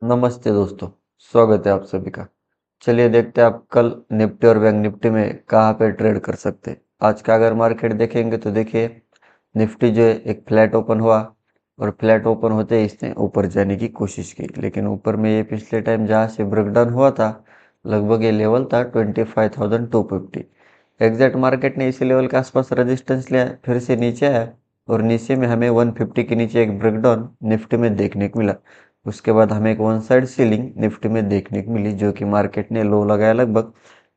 नमस्ते दोस्तों। स्वागत है आप सभी का। चलिए देखते हैं आप कल निफ्टी और बैंक निफ्टी में कहाँ पे ट्रेड कर सकते हैं। आज का अगर मार्केट देखेंगे तो देखिए निफ्टी जो है एक फ्लैट ओपन हुआ और फ्लैट ओपन होते ही इसने ऊपर जाने की कोशिश की, लेकिन ऊपर में ये पिछले टाइम जहाँ से ब्रेकडाउन हुआ था लगभग ये लेवल था 25,250। एग्जैक्ट मार्केट ने इसी लेवल के आसपास रेजिस्टेंस लिया, फिर से नीचे आया और नीचे में हमें 150 के नीचे एक ब्रेकडाउन निफ्टी में देखने को मिला। उसके बाद हमें एक वन साइड सीलिंग निफ्टी में देखने को मिली, जो कि मार्केट ने लो लगाया लगभग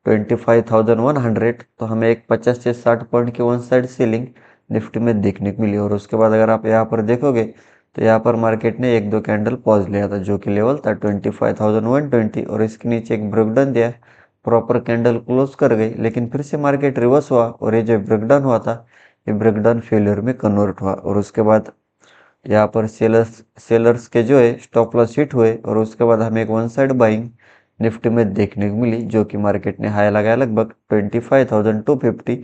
25,100। तो हमें एक 50 से 60 पॉइंट की वन साइड सीलिंग निफ्टी में देखने को मिली। और उसके बाद अगर आप यहाँ पर देखोगे तो यहाँ पर मार्केट ने एक दो कैंडल पॉज लिया था, जो कि लेवल था 25,120 और इसके नीचे एक ब्रेकडाउन दिया, प्रॉपर कैंडल क्लोज कर गई, लेकिन फिर से मार्केट रिवर्स हुआ और ये जो ब्रेकडाउन हुआ था ये ब्रेकडाउन फेलियर में कन्वर्ट हुआ। और उसके बाद यहाँ पर सेलर्स के जो है स्टॉप लॉस हिट हुए और उसके बाद हमें एक वन साइड बाइंग निफ्टी में देखने को मिली, जो कि मार्केट ने हाई लगाया लगभग 25,250।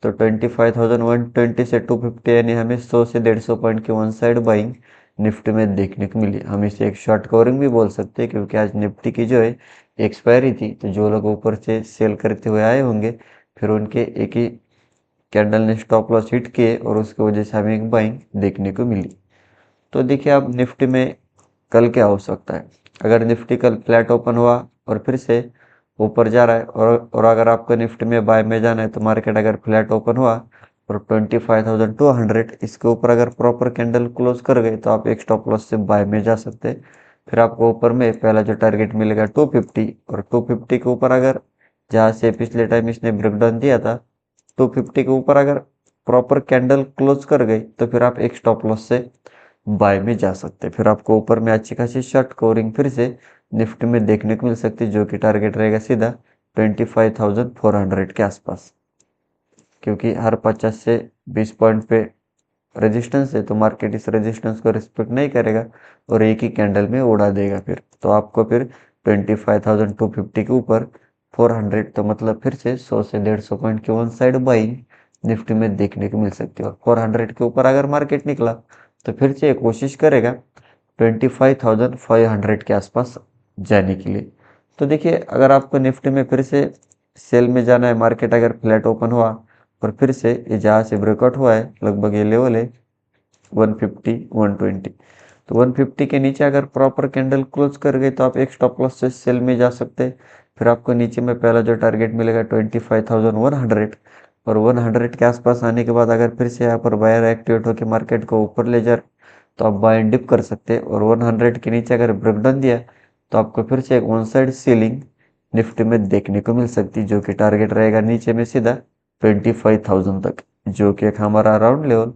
तो 25,120 से 250 यानी हमें 100 से 150 पॉइंट की वन साइड बाइंग निफ्टी में देखने को मिली। हम इसे एक शॉर्ट कवरिंग भी बोल सकते हैं, क्योंकि आज निफ्टी की जो है एक्सपायरी थी, तो जो लोग ऊपर से सेल करते हुए आए होंगे फिर उनके एक ही कैंडल ने स्टॉप लॉस हिट किए और उसकी वजह से हमें एक बाइंग देखने को मिली। तो देखिए अब निफ्टी में कल क्या हो सकता है। अगर निफ्टी कल फ्लैट ओपन हुआ और फिर से ऊपर जा रहा है और अगर आपको निफ्टी में बाय में जाना है तो मार्केट अगर फ्लैट ओपन हुआ और 25,200 इसके ऊपर अगर प्रॉपर कैंडल क्लोज कर गए तो आप एक स्टॉप लॉस से बाय में जा सकते हैं। फिर आपको ऊपर में पहला जो टारगेट मिलेगा 250 और 250 के ऊपर अगर जहाँ से पिछले टाइम इसने ब्रेकडाउन दिया था 250 के ऊपर अगर प्रॉपर कैंडल क्लोज कर गई तो फिर आप एक स्टॉप लॉस से बाय में जा सकते हैं। फिर आपको ऊपर में अच्छी खासी शॉर्ट कवरिंग फिर से निफ्टी में देखने को मिल सकती है, जो कि टारगेट रहेगा सीधा 25,400 के आसपास, क्योंकि हर 50 से 20 पॉइंट पे रेजिस्टेंस है तो मार्केट इस रेजिस्टेंस को रिस्पेक्ट नहीं करेगा और एक ही कैंडल में उड़ा देगा। फिर तो आपको फिर 25,250 के ऊपर 400, तो मतलब फिर से 100 से 150 पॉइंट की वन साइड बाइंग निफ्टी में देखने को मिल सकती है। और 400 के ऊपर अगर मार्केट निकला तो फिर से कोशिश करेगा 25,500 के आसपास जाने के लिए। तो देखिए अगर आपको निफ्टी में फिर से सेल में जाना है, मार्केट अगर फ्लैट ओपन हुआ और फिर से ये जहाँ से ब्रेकआउट हुआ है लगभग ये लेवल है 150 120, तो 150 के नीचे अगर प्रॉपर कैंडल क्लोज कर गई तो आप एक स्टॉप लॉस से सेल में जा सकते हैं। फिर आपको नीचे में पहला जो टारगेट मिलेगा 25,100 और 100 के आसपास आने के बाद अगर फिर से यहाँ पर बायर एक्टिवेट होकर मार्केट को ऊपर ले जा तो आप बाय एंड डिप कर सकते हैं। और 100 के नीचे अगर ब्रेकडाउन दिया तो आपको फिर से एक वन साइड सीलिंग निफ्टी में देखने को मिल सकती है, जो कि टारगेट रहेगा नीचे में सीधा 25,000 तक, जो कि एक हमारा राउंड लेवल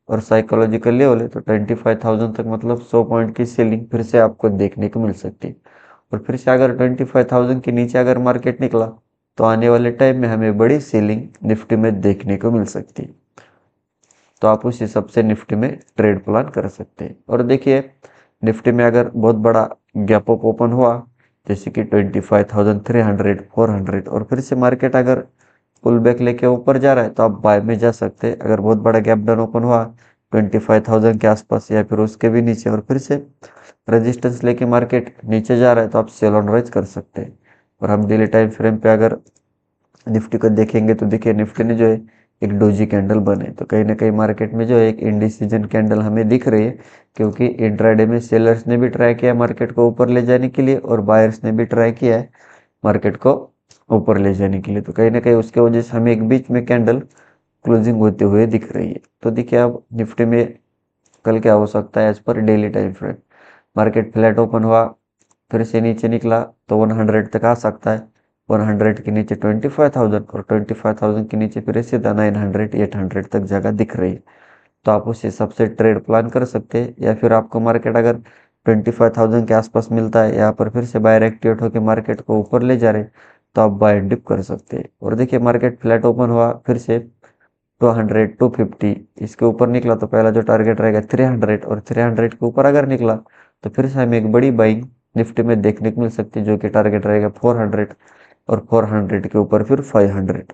और साइकोलॉजिकल लेवल है। तो 25,000 तक मतलब 100 पॉइंट की सीलिंग फिर से आपको देखने को मिल सकती है। और फिर से अगर 25,000 के नीचे अगर मार्केट निकला तो आने वाले टाइम में हमें बड़ी सीलिंग निफ्टी में देखने को मिल सकती है। तो आप उस हिसाब से निफ्टी में ट्रेड प्लान कर सकते हैं। और देखिए निफ्टी में अगर बहुत बड़ा गैप अप ओपन हुआ जैसे कि 25,300 400 और फिर से मार्केट अगर पुल बैक लेके ऊपर जा रहा है तो आप बाय में जा सकते हैं। अगर बहुत बड़ा गैप डाउन ओपन हुआ 25,000 के आसपास या फिर उसके भी नीचे और फिर से रेजिस्टेंस लेके मार्केट नीचे जा रहा है तो आप सेल ऑन राइज कर सकते हैं। और हम डेली टाइम फ्रेम पे अगर निफ्टी को देखेंगे तो देखिए निफ्टी ने जो है एक डोजी कैंडल बने, तो कहीं ना कहीं मार्केट में जो है एक इंडिसीजन कैंडल हमें दिख रही है, क्योंकि इंट्राडे में सेलर्स ने भी ट्राई किया मार्केट को ऊपर ले जाने के लिए और बायर्स ने भी ट्राई किया है मार्केट को ऊपर ले जाने के लिए। तो कहीं ना कहीं उसके वजह से हमें एक बीच में कैंडल क्लोजिंग होते हुए दिख रही है। तो देखिए अब निफ्टी में कल क्या हो सकता है as per daily time frame. Market flat open हुआ फिर से नीचे निकला तो 100 तक आ सकता है, 100 के नीचे 25,000 और 25,000 के नीचे फिर सीधा 900 800 तक जगह दिख रही है। तो आप उस हिसाब से ट्रेड प्लान कर सकते हैं। या फिर आपको मार्केट अगर 25,000 के आसपास मिलता है यहाँ पर फिर से बायर एक्टिवेट होकर मार्केट को ऊपर ले जा रहे तो आप बाय डिप कर सकते हैं। और देखिए मार्केट फ्लैट ओपन हुआ फिर से 200 250 इसके ऊपर निकला तो पहला जो टारगेट रहेगा 300 और 300 के ऊपर अगर निकला तो फिर से हमें एक बड़ी बाइंग निफ्टी में देखने को मिल सकती है, जो कि टारगेट रहेगा 400 और 400 के ऊपर फिर 500।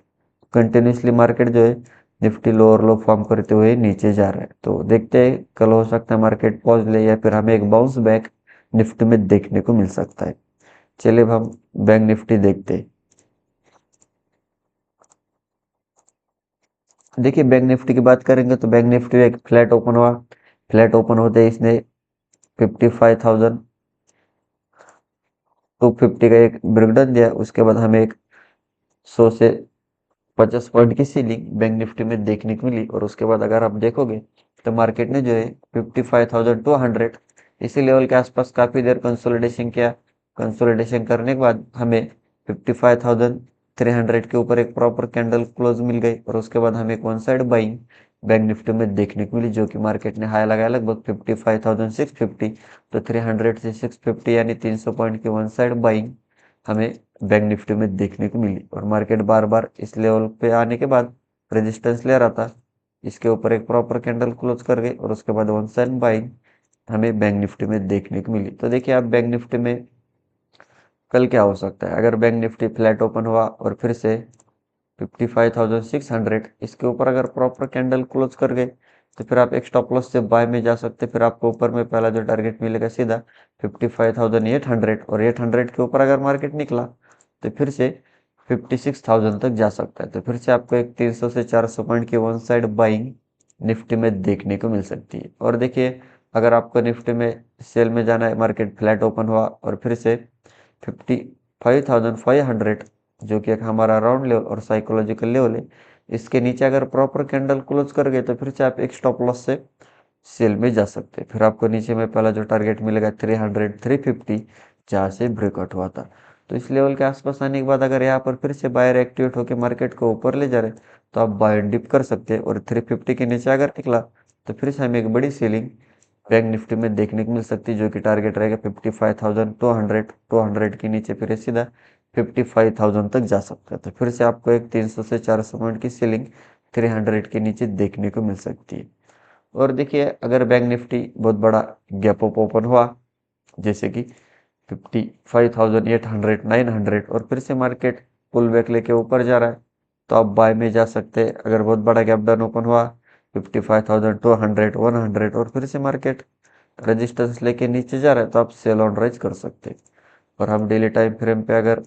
कंटिन्यूसली मार्केट जो है निफ्टी लोअर लो फॉर्म करते हुए नीचे जा रहा है। तो देखते हैं कल हो सकता है मार्केट पॉज ले या फिर हमें एक बाउंस बैक निफ्टी में देखने को मिल सकता है। चलिए अब हम बैंक निफ्टी देखते हैं। देखिए बैंक निफ्टी की बात करेंगे तो बैंक निफ्टी एक फ्लैट ओपन हुआ। फ्लैट ओपन होते ही इसने 55,250 का एक ब्रेकडाउन दिया। उसके बाद हमें एक 100 से 50 पॉइंट की सीलिंग बैंक निफ्टी में देखने को मिली। और उसके बाद अगर आप देखोगे तो मार्केट ने जो है 55,200 इसी लेवल के आसपास काफी देर कंसोलिडेशन किया। कंसोलिडेशन करने के बाद हमें 55,300 के ऊपर एक प्रॉपर कैंडल क्लोज मिल गई। और उसके बाद हमें एक one side buying bank Nifty में देखने को मिली, जो कि मार्केट ने हाई लगाया लगभग 55,650। तो 300 से 650 यानी 300 पॉइंट की वन साइड बाइंग हमें बैंक निफ्टी में देखने को मिली। और मार्केट बार बार इस लेवल पे आने के बाद रेजिस्टेंस ले रहा था, इसके ऊपर एक प्रॉपर कैंडल क्लोज कर गई और उसके बाद वन साइड बाइंग हमें बैंक निफ्टी में देखने को मिली। तो देखिए आप बैंक निफ्टी में कल क्या हो सकता है। अगर बैंक निफ्टी फ्लैट ओपन हुआ और फिर से 55,600 इसके ऊपर अगर प्रॉपर कैंडल क्लोज कर गए तो फिर आप एक स्टॉप लॉस से बाय में जा सकते। फिर आपको ऊपर में पहला जो टारगेट मिलेगा सीधा 55,800 और 800 के ऊपर अगर मार्केट निकला तो फिर से 56,000 तक जा सकता है। तो फिर से आपको एक 300 से 400 पॉइंट की वन साइड बाइंग निफ्टी में देखने को मिल सकती है। और देखिए अगर आपको निफ्टी में सेल में जाना है, मार्केट फ्लैट ओपन हुआ और फिर से 55,500 जो कि एक हमारा राउंड लेवल और साइकोलॉजिकल लेवल है, इसके नीचे अगर प्रॉपर कैंडल क्लोज कर गए तो फिर से आप एक स्टॉप लॉस से सेल में जा सकते हैं। फिर आपको नीचे में पहला जो टारगेट मिलेगा 300 350 जहाँ से ब्रेकआउट हुआ था। तो इस लेवल के आसपास आने के बाद अगर यहाँ पर फिर से बायर एक्टिवेट होकर मार्केट को ऊपर ले जा रहे तो आप बाय डिप कर सकते हैं। और 350 के नीचे अगर निकला तो फिर से हमें एक बड़ी सेलिंग बैंक निफ्टी में देखने को मिल सकती है, जो कि टारगेट रहेगा 55,200। 200 के नीचे फिर सीधा 55,000 तक जा सकता है। तो फिर से आपको एक 300 से 400 पॉइंट की सेलिंग 300 के नीचे देखने को मिल सकती है। और देखिए अगर बैंक निफ्टी बहुत बड़ा गैप अप ओपन हुआ जैसे कि 55,800 900 और फिर से मार्केट पुल बैक लेके ऊपर जा रहा है तो आप बाय में जा सकते हैं। अगर बहुत बड़ा गैप डाउन ओपन हुआ 55,200 100 और फिर से मार्केट रेजिस्टेंस लेके नीचे जा रहा है तो आप सेल ऑन राइज कर सकते हैं। और हम डेली टाइम फ्रेम पे अगर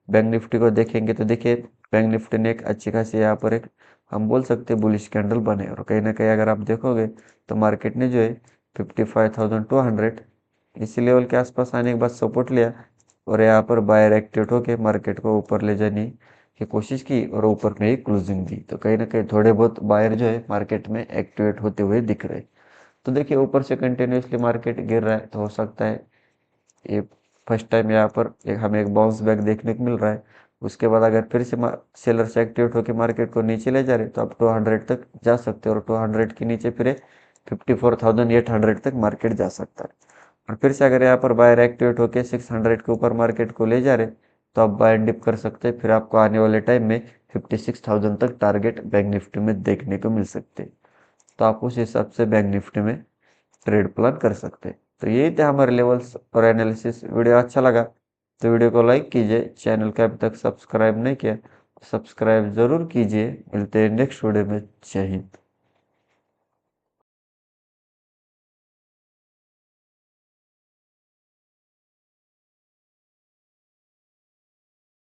बैंक निफ्टी को देखेंगे तो देखिए बैंक निफ्टी ने एक अच्छी खासी यहाँ पर एक हम बोल सकते हैं बुलिश कैंडल बने। और कहीं ना कहीं अगर आप देखोगे तो मार्केट ने जो है 55,200 इसी लेवल के आसपास आने के बाद सपोर्ट लिया और यहाँ पर बायर एक्टिवेट होकर मार्केट को ऊपर ले जाने की कोशिश की और ऊपर में ही क्लोजिंग दी। तो कहीं ना कहीं थोड़े बहुत बायर जो है मार्केट में एक्टिवेट होते हुए दिख रहे। तो देखिए ऊपर से कंटिन्यूसली मार्केट गिर रहा है तो हो सकता है ये फर्स्ट टाइम यहाँ पर हमें एक बाउंस बैक देखने को मिल रहा है। उसके बाद अगर फिर से सेलर से एक्टिवेट होकर मार्केट को नीचे ले जा रहे तो आप 200 तक जा सकते हो और 200 के नीचे फिर 54,800 तक मार्केट जा सकता है। और फिर से अगर यहाँ पर बायर एक्टिवेट होकर 600 के ऊपर मार्केट को ले जा रहे तो आप बाय डिप कर सकते हैं। फिर आपको आने वाले टाइम में 56,000 तक टारगेट बैंक निफ्टी में देखने को मिल सकते हैं। तो आप उस हिसाब से बैंक निफ्टी में ट्रेड प्लान कर सकते हैं। तो यही थे हमारे लेवल्स और एनालिसिस। वीडियो अच्छा लगा तो वीडियो को लाइक कीजिए। चैनल को अभी तक सब्सक्राइब नहीं किया तो सब्सक्राइब जरूर कीजिए। मिलते हैं नेक्स्ट वीडियो में। जय हिंद।